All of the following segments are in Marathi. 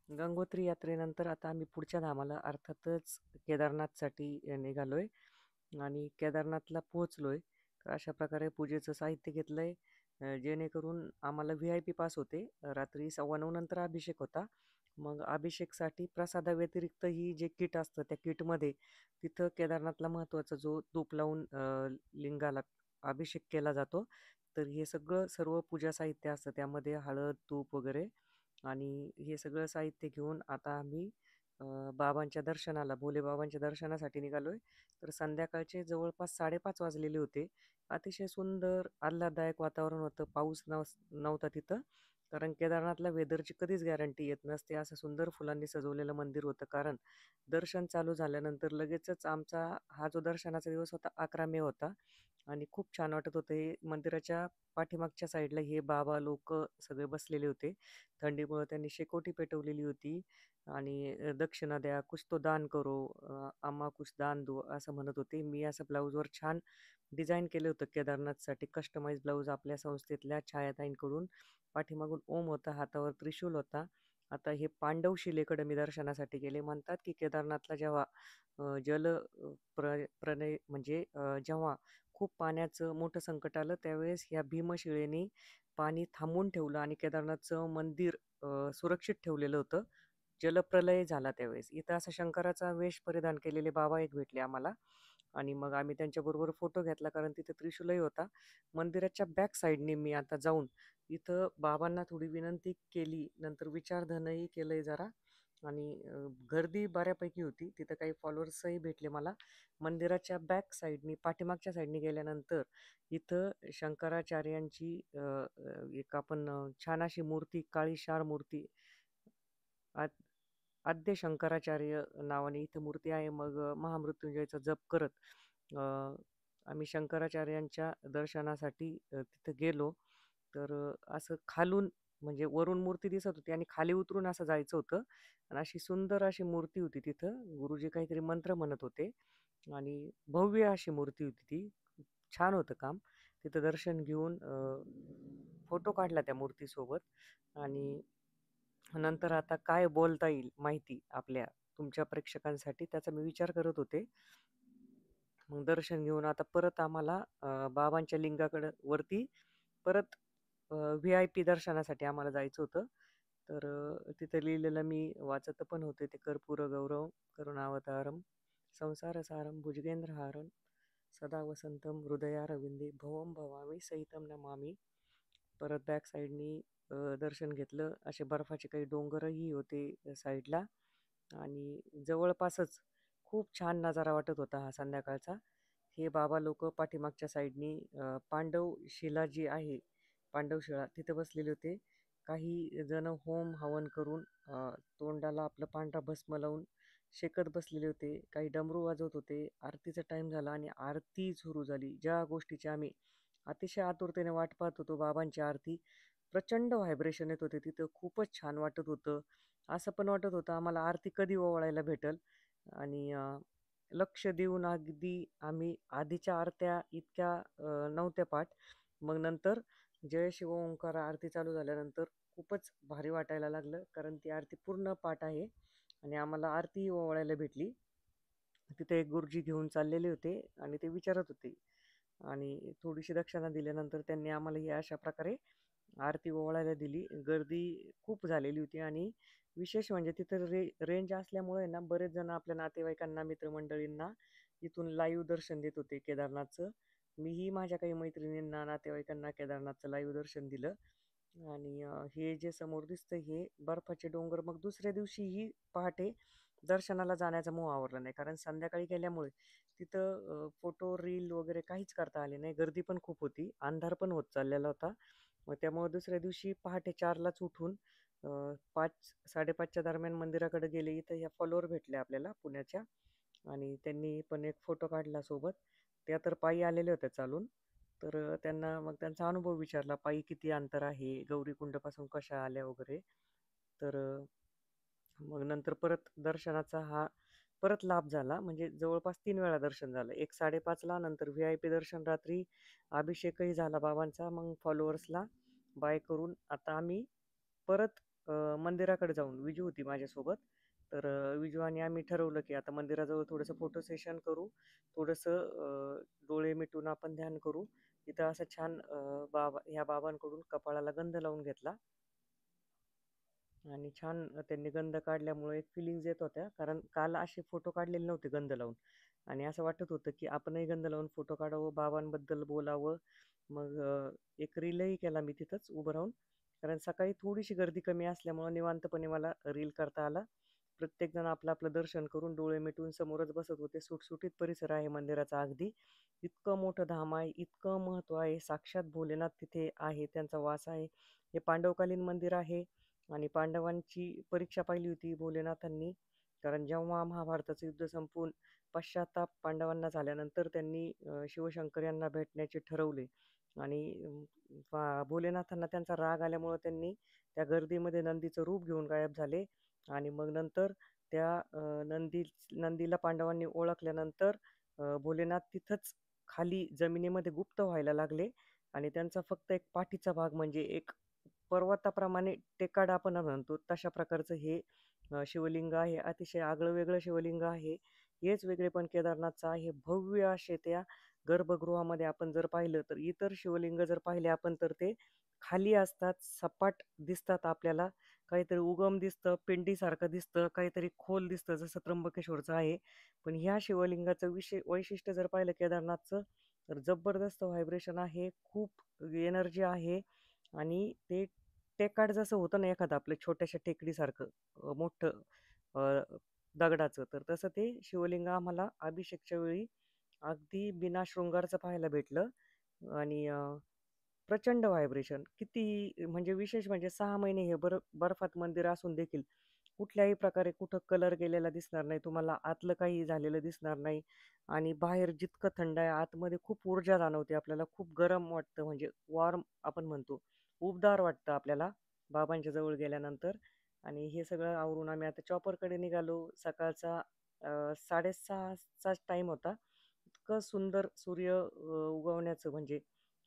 गंगोत्री यात्रेनंतर आता आम्ही पुढच्या धामाला अर्थातच केदारनाथसाठी निघालोय आणि केदारनाथला पोहोचलोय. तर अशा प्रकारे पूजेचं साहित्य घेतलंय, जेणेकरून आम्हाला व्ही-आय-पी पास होते. रात्री 9:15 नंतर अभिषेक होता. मग अभिषेकसाठी प्रसादाव्यतिरिक्त ही जे किट असतं त्या किटमध्ये तिथं केदारनाथला महत्त्वाचा जो धूप लावून लिंगाला अभिषेक केला जातो. तर हे सर्व पूजा साहित्य असतं त्यामध्ये हळद, तूप वगैरे आणि हे सगळं साहित्य घेऊन आता आम्ही बाबांच्या दर्शनाला, भोले बाबांच्या दर्शनासाठी निघालोय. तर संध्याकाळचे जवळपास 5:30 वाजलेले होते. अतिशय सुंदर आल्हाददायक वातावरण होतं. पाऊस नव्हता तिथं. कारण केदारनाथला वेदरची कधीच गॅरंटी येत नसते. असं सुंदर फुलांनी सजवलेलं मंदिर होतं. कारण दर्शन चालू झाल्यानंतर लगेचच आमचा हा जो दर्शनाचा दिवस होता 11 मे होता आणि खूप छान वाटत होतं. हे मंदिराच्या पाठीमागच्या साईडला हे बाबा लोकं सगळे बसलेले होते. थंडीमुळे त्यांनी शेकोटी पेटवलेली होती आणि दक्षिणा द्या, कुछ तो दान करो, अम्मा कुछ दान दो, असं म्हणत होते. मी असं ब्लाऊजवर छान डिझाईन केलं होतं केदारनाथसाठी कस्टमाइज ब्लाऊज आपल्या संस्थेतल्या छायाताईंकडून. पाठीमागून ओम होता, हातावर त्रिशूल होता. आता हे पांडव शिलेकडे मी दर्शनासाठी गेले. म्हणतात की केदारनाथला जेव्हा जल प्रलय म्हणजे जेव्हा खूप पाण्याचं मोठं संकट आलं त्यावेळेस ह्या भीमशिळेने पाणी थांबवून ठेवलं आणि केदारनाथचं मंदिर सुरक्षित ठेवलेलं होतं. जलप्रलय झाला त्यावेळेस. इथं असा शंकराचा वेश परिधान केलेले बाबा एक भेटले आम्हाला आणि मग आम्ही त्यांच्याबरोबर फोटो घेतला कारण तिथे त्रिशूलही होता. मंदिराच्या बॅक साईडने मी आता जाऊन इथं बाबांना थोडी विनंती केली. नंतर विचारधनही केलंय जरा आणि गर्दी बऱ्यापैकी होती. तिथं काही फॉलोअर्सही भेटले मला. मंदिराच्या बॅक साईडनी पाठीमागच्या साईडनी गेल्यानंतर इथं शंकराचार्यांची एक आपण छान अशी मूर्ती, काळी क्षार मूर्ती, आद्य शंकराचार्य नावाने इथं मूर्ती आहे. मग महामृत्युंजयचा जप करत अ, आम्ही शंकराचार्यांच्या दर्शनासाठी तिथं गेलो. तर असं खालून म्हणजे वरून मूर्ती दिसत होती आणि खाली उतरून असं जायचं होतं आणि अशी सुंदर अशी मूर्ती होती तिथं. गुरुजी काहीतरी मंत्र म्हणत होते आणि भव्य अशी मूर्ती होती ती. छान होतं काम. तिथं दर्शन घेऊन फोटो काढला त्या मूर्तीसोबत आणि नंतर आता काय बोलता येईल माहिती आपल्या तुमच्या प्रेक्षकांसाठी त्याचा मी विचार करत होते. मग दर्शन घेऊन आता परत आम्हाला बाबांच्या लिंगाकडं वरती परत व्ही-आय-पी दर्शनासाठी आम्हाला जायचं होतं. तर तिथे लिहिलेलं मी वाचत पण होते ते कर्पूर गौरव करुणावतारम संसारसारम भुजगेंद्रहारम सदा वसंतम हृदयारविंदे भवम भवामी सहितम नमामि. परत बॅक साईडनी दर्शन घेतलं. असे बर्फाचे काही डोंगरही होते साईडला आणि जवळपासच खूप छान नजारा वाटत होता हा संध्याकाळचा. हे बाबा लोक पाठीमागच्या साईडनी पांडव शिला जी आहे, पांडव शिळा तिथे बसलेले होते. काही जण होम हवन करून तोंडाला आपलं पांढरा भस्म लावून शेकत बसलेले होते. काही डमरू वाजवत होते. आरतीचा टाइम झाला आणि आरती सुरू झाली. ज्या गोष्टीची आम्ही अतिशय आतुरतेने वाट पाहत होतो, बाबांची आरती. प्रचंड व्हायब्रेशन येत होते तिथं. खूपच छान वाटत होतं. असं पण वाटत होतं आम्हाला आरती कधी ओवाळायला भेटेल आणि लक्ष देऊन अगदी आम्ही आधीच्या आरत्या इतक्या नव्हत्या पाठ. मग नंतर जय शिव ओंकार आरती चालू झाल्यानंतर खूपच भारी वाटायला लागलं कारण ती आरती पूर्ण पाठ आहे आणि आम्हाला आरती ओवाळायला भेटली. तिथे एक गुरुजी घेऊन चाललेले होते आणि ते विचारत होते आणि थोडीशी दक्षिणा दिल्यानंतर त्यांनी आम्हाला ही अशा प्रकारे आरती ओवाळायला दिली. गर्दी खूप झालेली होती आणि विशेष म्हणजे तिथं रेंज असल्यामुळे ना बरेच जण आपल्या नातेवाईकांना, मित्रमंडळींना इथून लाईव्ह दर्शन देत होते केदारनाथचं. मीही माझ्या काही मैत्रिणींना, नातेवाईकांना केदारनाथचं लाईव्ह दर्शन दिलं आणि हे जे समोर दिसतं हे बर्फाचे डोंगर. मग दुसऱ्या दिवशीही पहाटे दर्शनाला जाण्याचा मोह आवरला नाही कारण संध्याकाळी गेल्यामुळे तिथं फोटो, रील वगैरे काहीच करता आले नाही. गर्दी पण खूप होती. अंधार पण होत चाललेला होता. मग त्यामुळे दुसऱ्या दिवशी पहाटे 4लाच उठून 5-5:30च्या दरम्यान मंदिराकडे गेले. इथं ह्या फॉलोअर भेटल्या आपल्याला पुण्याच्या आणि त्यांनी पण एक फोटो काढला सोबत. त्या तर पायी आलेल्या होत्या चालून. तर त्यांना मग त्यांचा अनुभव विचारला, पायी किती अंतर आहे, गौरीकुंडपासून कशा आल्या वगैरे. तर मग नंतर परत दर्शनाचा हा परत लाभ झाला. म्हणजे जवळपास 3 वेळा दर्शन झालं. एक 5:30ला, नंतर व्ही-आय-पी दर्शन रात्री, अभिषेकही झाला बाबांचा. मग फॉलोअर्सला बाय करून आता आम्ही परत मंदिराकडे जाऊन विजू होती माझ्यासोबत. तर विजू आणि आम्ही ठरवलं की आता मंदिराजवळ थोडंसं फोटो सेशन करू. थोडंसं डोळे मिटून आपण ध्यान करू. तिथं असं छान ह्या बाबांकडून कपाळाला गंध लावून घेतला आणि छान त्यांनी गंध काढल्यामुळे एक फीलिंग्ज येत होत्या. कारण काल असे फोटो काढलेले नव्हते गंध लावून आणि असं वाटत होतं की आपणही गंध लावून फोटो काढावं, बाबांबद्दल बोलावं. मग एक रीलही केला मी तिथंच उभं राहून. कारण सकाळी थोडीशी गर्दी कमी असल्यामुळं निवांतपणे मला रील करता आला. प्रत्येकजण आपलं आपलं दर्शन करून डोळे मिटून समोरच बसत होते. सुटसुटीत परिसर आहे मंदिराचा अगदी. इतकं मोठं धाम आहे, इतकं महत्त्व आहे. साक्षात भोलेनाथ तिथे आहे, त्यांचा वास आहे. हे पांडवकालीन मंदिर आहे आणि पांडवांची परीक्षा पाहिली होती भोलेनाथांनी. कारण जेव्हा महाभारताचं युद्ध संपून पश्चाताप पांडवांना झाल्यानंतर त्यांनी शिवशंकर यांना भेटण्याचे ठरवले आणि भोलेनाथांना त्यांचा राग आल्यामुळं त्यांनी त्या गर्दीमध्ये नंदीचं रूप घेऊन गायब झाले आणि मग नंतर त्या नंदीला पांडवांनी ओळखल्यानंतर भोलेनाथ तिथंच खाली जमिनीमध्ये गुप्त व्हायला लागले आणि त्यांचा फक्त एक पाठीचा भाग म्हणजे एक पर्वताप्रमाणे टेकाड आपण म्हणतो तशा प्रकारचं हे शिवलिंग आहे. अतिशय आगळं-वेगळं शिवलिंग आहे. हेच वेगळेपण केदारनाथचं आहे. भव्य असे त्या गर्भगृहामध्ये आपण जर पाहिलं तर इतर शिवलिंग जर पाहिले आपण तर ते खाली असतात, सपाट दिसतात आपल्याला. काहीतरी उगम दिसतं, पिंडीसारखं दिसतं, काहीतरी खोल दिसतं जसं त्र्यंबकेश्वरचं आहे. पण ह्या शिवलिंगाचं वैशिष्ट्य जर पाहिलं केदारनाथचं तर जबरदस्त व्हायब्रेशन आहे, खूप एनर्जी आहे आणि ते टेकाड जसं होतं ना एखादं आपलं छोट्याशा टेकडीसारखं मोठं दगडाचं, तर तसं ते शिवलिंग आम्हाला अभिषेकच्या वेळी अगदी बिना शृंगारचं पाहायला भेटलं आणि प्रचंड व्हायब्रेशन. किती म्हणजे विशेष म्हणजे 6 महिने हे बर्फात मंदिर असून देखील कुठल्याही प्रकारे कुठं कलर गेलेला दिसणार नाही. तुम्हाला आतलं काही झालेलं दिसणार नाही आणि बाहेर जितकं थंड आहे, आतमध्ये खूप ऊर्जा जाणवते आपल्याला. खूप गरम वाटतं म्हणजे वॉर्म आपण म्हणतो. उबदार वाटतं आपल्याला बाबांच्या जवळ गेल्यानंतर आणि हे सगळं आवरून आम्ही आता चॉपरकडे निघालो. सकाळचा 6:30चाच टाईम होता. इतकं सुंदर सूर्य उगवण्याचं म्हणजे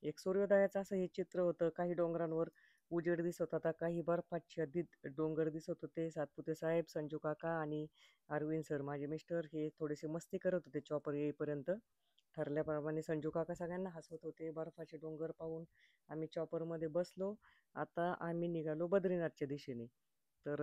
एक सूर्योदयाचं असं हे चित्र होतं. काही डोंगरांवर उजेड दिसत होता, काही बर्फाच्छादित डोंगर दिसत होते. सातपुते साहेब, संजू काका आणि अरविंद सर माझे मिस्टर हे थोडेसे मस्ती करत होते चॉपर येईपर्यंत. ठरल्याप्रमाणे संजू काका सगळ्यांना हसवत होते. बर्फाचे डोंगर पाहून आम्ही चॉपरमध्ये बसलो. आता आम्ही निघालो बद्रीनाथच्या दिशेने. तर